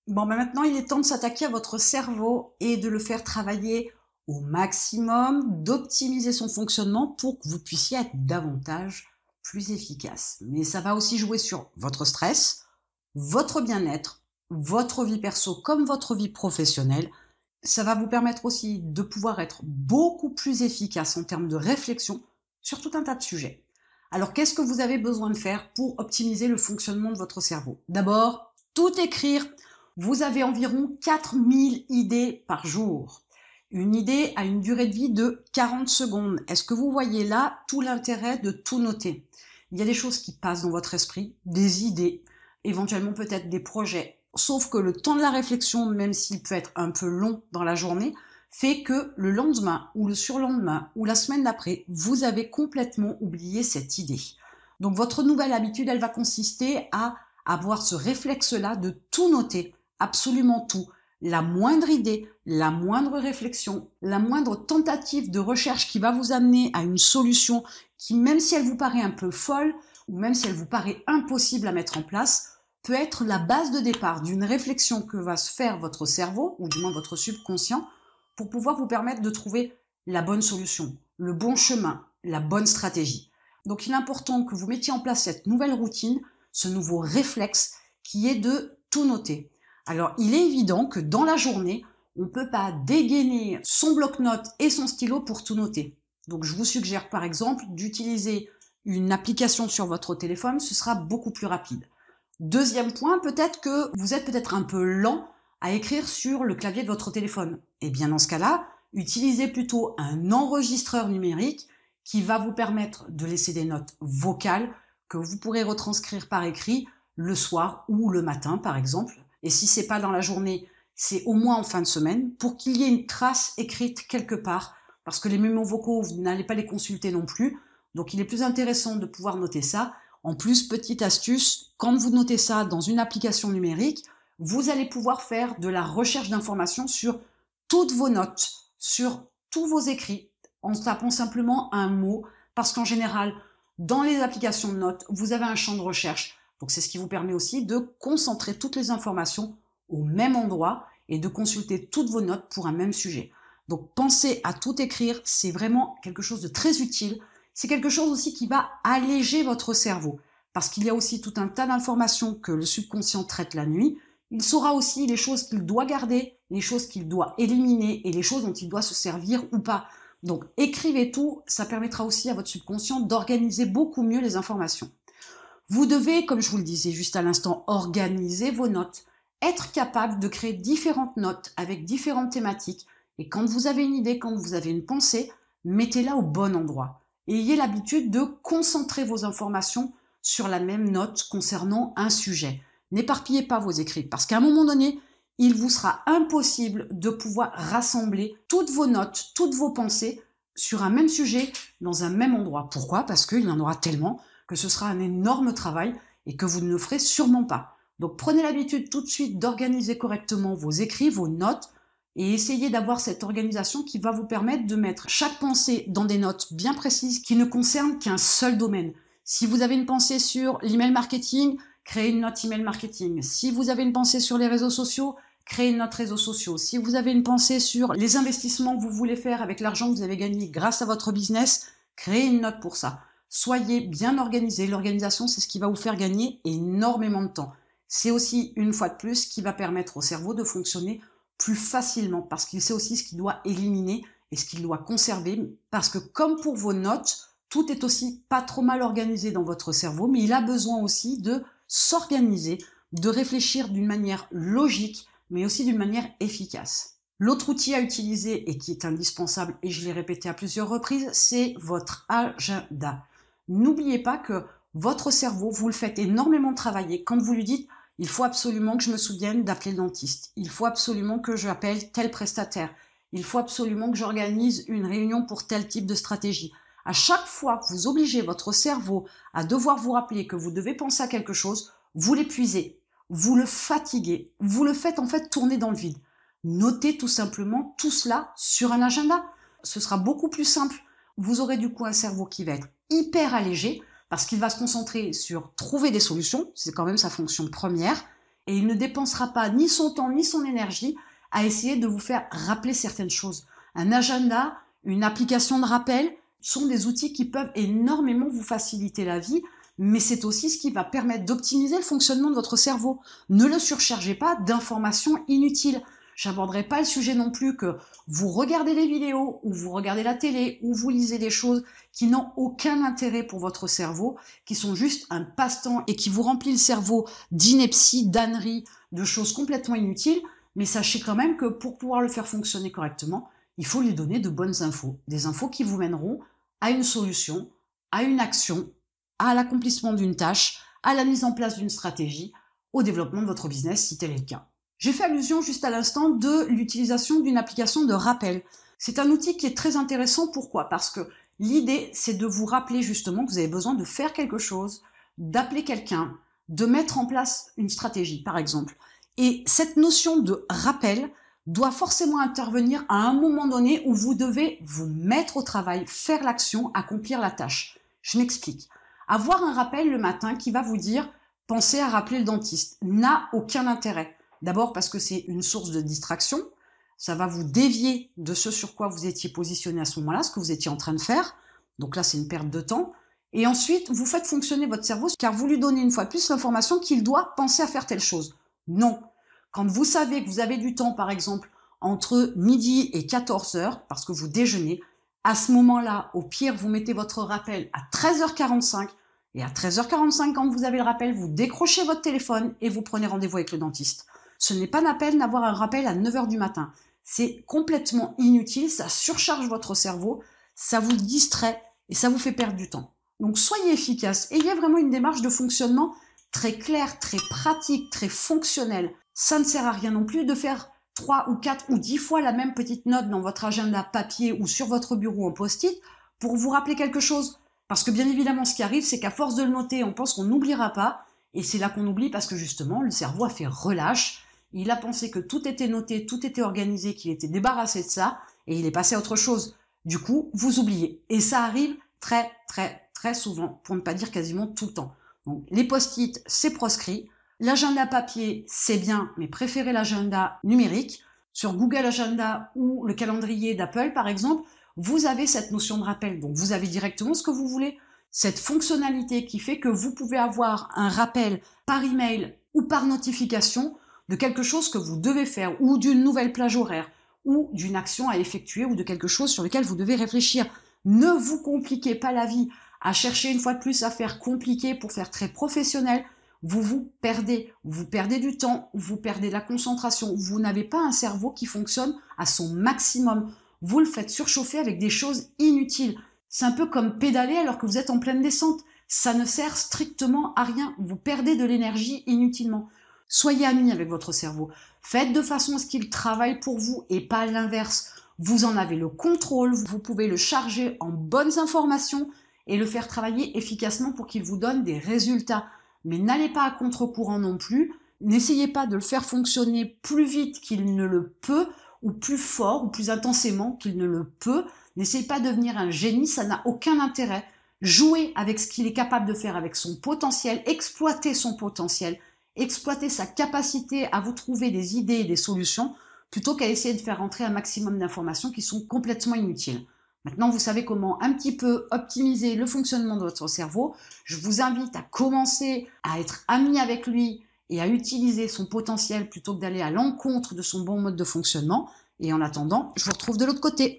Bon, ben maintenant, il est temps de s'attaquer à votre cerveau et de le faire travailler au maximum, d'optimiser son fonctionnement pour que vous puissiez être davantage plus efficace. Mais ça va aussi jouer sur votre stress, votre bien-être, votre vie perso comme votre vie professionnelle. Ça va vous permettre aussi de pouvoir être beaucoup plus efficace en termes de réflexion sur tout un tas de sujets. Alors, qu'est-ce que vous avez besoin de faire pour optimiser le fonctionnement de votre cerveau? D'abord, tout écrire. Vous avez environ 4000 idées par jour. Une idée a une durée de vie de 40 secondes. Est-ce que vous voyez là tout l'intérêt de tout noter? Il y a des choses qui passent dans votre esprit, des idées, éventuellement peut-être des projets. Sauf que le temps de la réflexion, même s'il peut être un peu long dans la journée, fait que le lendemain ou le surlendemain ou la semaine d'après, vous avez complètement oublié cette idée. Donc votre nouvelle habitude, elle va consister à avoir ce réflexe-là de tout noter, absolument tout. La moindre idée, la moindre réflexion, la moindre tentative de recherche qui va vous amener à une solution qui, même si elle vous paraît un peu folle, ou même si elle vous paraît impossible à mettre en place, peut être la base de départ d'une réflexion que va se faire votre cerveau, ou du moins votre subconscient, pour pouvoir vous permettre de trouver la bonne solution, le bon chemin, la bonne stratégie. Donc il est important que vous mettiez en place cette nouvelle routine, ce nouveau réflexe qui est de tout noter. Alors il est évident que dans la journée, on ne peut pas dégainer son bloc-notes et son stylo pour tout noter. Donc je vous suggère par exemple d'utiliser une application sur votre téléphone, ce sera beaucoup plus rapide. Deuxième point, peut-être que vous êtes peut-être un peu lent à écrire sur le clavier de votre téléphone. Et bien dans ce cas-là, utilisez plutôt un enregistreur numérique qui va vous permettre de laisser des notes vocales que vous pourrez retranscrire par écrit le soir ou le matin par exemple. Et si c'est pas dans la journée, c'est au moins en fin de semaine pour qu'il y ait une trace écrite quelque part, parce que les mémos vocaux, vous n'allez pas les consulter non plus. Donc il est plus intéressant de pouvoir noter ça. En plus, petite astuce, quand vous notez ça dans une application numérique, vous allez pouvoir faire de la recherche d'informations sur toutes vos notes, sur tous vos écrits, en tapant simplement un mot, parce qu'en général, dans les applications de notes, vous avez un champ de recherche. Donc c'est ce qui vous permet aussi de concentrer toutes les informations au même endroit et de consulter toutes vos notes pour un même sujet. Donc pensez à tout écrire, c'est vraiment quelque chose de très utile. C'est quelque chose aussi qui va alléger votre cerveau, parce qu'il y a aussi tout un tas d'informations que le subconscient traite la nuit. Il saura aussi les choses qu'il doit garder, les choses qu'il doit éliminer et les choses dont il doit se servir ou pas. Donc écrivez tout, ça permettra aussi à votre subconscient d'organiser beaucoup mieux les informations. Vous devez, comme je vous le disais juste à l'instant, organiser vos notes, être capable de créer différentes notes avec différentes thématiques. Et quand vous avez une idée, quand vous avez une pensée, mettez-la au bon endroit. Et ayez l'habitude de concentrer vos informations sur la même note concernant un sujet. N'éparpillez pas vos écrits, parce qu'à un moment donné, il vous sera impossible de pouvoir rassembler toutes vos notes, toutes vos pensées sur un même sujet, dans un même endroit. Pourquoi? Parce qu'il y en aura tellement que ce sera un énorme travail et que vous ne le ferez sûrement pas. Donc prenez l'habitude tout de suite d'organiser correctement vos écrits, vos notes, et essayez d'avoir cette organisation qui va vous permettre de mettre chaque pensée dans des notes bien précises qui ne concernent qu'un seul domaine. Si vous avez une pensée sur l'email marketing, créez une note email marketing. Si vous avez une pensée sur les réseaux sociaux, créez une note réseaux sociaux. Si vous avez une pensée sur les investissements que vous voulez faire avec l'argent que vous avez gagné grâce à votre business, créez une note pour ça. Soyez bien organisé. L'organisation, c'est ce qui va vous faire gagner énormément de temps. C'est aussi, une fois de plus, ce qui va permettre au cerveau de fonctionner plus facilement, parce qu'il sait aussi ce qu'il doit éliminer et ce qu'il doit conserver, parce que comme pour vos notes, tout est aussi pas trop mal organisé dans votre cerveau, mais il a besoin aussi de s'organiser, de réfléchir d'une manière logique, mais aussi d'une manière efficace. L'autre outil à utiliser et qui est indispensable, et je l'ai répété à plusieurs reprises, c'est votre agenda. N'oubliez pas que votre cerveau, vous le faites énormément travailler quand vous lui dites il faut absolument que je me souvienne d'appeler le dentiste. Il faut absolument que j'appelle tel prestataire. Il faut absolument que j'organise une réunion pour tel type de stratégie. À chaque fois que vous obligez votre cerveau à devoir vous rappeler que vous devez penser à quelque chose, vous l'épuisez, vous le fatiguez, vous le faites en fait tourner dans le vide. Notez tout simplement tout cela sur un agenda. Ce sera beaucoup plus simple. Vous aurez du coup un cerveau qui va être hyper allégé, parce qu'il va se concentrer sur trouver des solutions, c'est quand même sa fonction première, et il ne dépensera pas ni son temps ni son énergie à essayer de vous faire rappeler certaines choses. Un agenda, une application de rappel sont des outils qui peuvent énormément vous faciliter la vie, mais c'est aussi ce qui va permettre d'optimiser le fonctionnement de votre cerveau. Ne le surchargez pas d'informations inutiles. J'aborderai pas le sujet non plus que vous regardez les vidéos, ou vous regardez la télé, ou vous lisez des choses qui n'ont aucun intérêt pour votre cerveau, qui sont juste un passe-temps et qui vous remplit le cerveau d'inepties, d'âneries, de choses complètement inutiles. Mais sachez quand même que pour pouvoir le faire fonctionner correctement, il faut lui donner de bonnes infos. Des infos qui vous mèneront à une solution, à une action, à l'accomplissement d'une tâche, à la mise en place d'une stratégie, au développement de votre business si tel est le cas. J'ai fait allusion juste à l'instant de l'utilisation d'une application de rappel. C'est un outil qui est très intéressant. Pourquoi? Parce que l'idée, c'est de vous rappeler justement que vous avez besoin de faire quelque chose, d'appeler quelqu'un, de mettre en place une stratégie, par exemple. Et cette notion de rappel doit forcément intervenir à un moment donné où vous devez vous mettre au travail, faire l'action, accomplir la tâche. Je m'explique. Avoir un rappel le matin qui va vous dire « pensez à rappeler le dentiste » n'a aucun intérêt. D'abord parce que c'est une source de distraction, ça va vous dévier de ce sur quoi vous étiez positionné à ce moment-là, ce que vous étiez en train de faire. Donc là, c'est une perte de temps. Et ensuite, vous faites fonctionner votre cerveau car vous lui donnez une fois de plus l'information qu'il doit penser à faire telle chose. Non. Quand vous savez que vous avez du temps, par exemple, entre midi et 14 heures, parce que vous déjeunez, à ce moment-là, au pire, vous mettez votre rappel à 13h45 et à 13h45, quand vous avez le rappel, vous décrochez votre téléphone et vous prenez rendez-vous avec le dentiste. Ce n'est pas la peine d'avoir un rappel à 9h du matin. C'est complètement inutile, ça surcharge votre cerveau, ça vous distrait et ça vous fait perdre du temps. Donc soyez efficace, ayez vraiment une démarche de fonctionnement très claire, très pratique, très fonctionnelle. Ça ne sert à rien non plus de faire 3 ou 4 ou 10 fois la même petite note dans votre agenda papier ou sur votre bureau en post-it pour vous rappeler quelque chose. Parce que bien évidemment, ce qui arrive, c'est qu'à force de le noter, on pense qu'on n'oubliera pas. Et c'est là qu'on oublie parce que justement, le cerveau a fait relâche. Il a pensé que tout était noté, tout était organisé, qu'il était débarrassé de ça, et il est passé à autre chose. Du coup, vous oubliez. Et ça arrive très, très, très souvent, pour ne pas dire quasiment tout le temps. Donc, les post-it, c'est proscrit. L'agenda papier, c'est bien, mais préférez l'agenda numérique. Sur Google Agenda ou le calendrier d'Apple, par exemple, vous avez cette notion de rappel. Donc, vous avez directement ce que vous voulez. Cette fonctionnalité qui fait que vous pouvez avoir un rappel par email ou par notification de quelque chose que vous devez faire, ou d'une nouvelle plage horaire, ou d'une action à effectuer, ou de quelque chose sur lequel vous devez réfléchir. Ne vous compliquez pas la vie à chercher une fois de plus à faire compliqué pour faire très professionnel. Vous vous perdez du temps, vous perdez de la concentration, vous n'avez pas un cerveau qui fonctionne à son maximum. Vous le faites surchauffer avec des choses inutiles. C'est un peu comme pédaler alors que vous êtes en pleine descente. Ça ne sert strictement à rien. Vous perdez de l'énergie inutilement. Soyez amis avec votre cerveau. Faites de façon à ce qu'il travaille pour vous et pas l'inverse. Vous en avez le contrôle, vous pouvez le charger en bonnes informations et le faire travailler efficacement pour qu'il vous donne des résultats. Mais n'allez pas à contre-courant non plus. N'essayez pas de le faire fonctionner plus vite qu'il ne le peut, ou plus fort, ou plus intensément qu'il ne le peut. N'essayez pas de devenir un génie, ça n'a aucun intérêt. Jouez avec ce qu'il est capable de faire, avec son potentiel, exploitez son potentiel. Exploiter sa capacité à vous trouver des idées et des solutions plutôt qu'à essayer de faire rentrer un maximum d'informations qui sont complètement inutiles. Maintenant, vous savez comment un petit peu optimiser le fonctionnement de votre cerveau. Je vous invite à commencer à être ami avec lui et à utiliser son potentiel plutôt que d'aller à l'encontre de son bon mode de fonctionnement. Et en attendant, je vous retrouve de l'autre côté.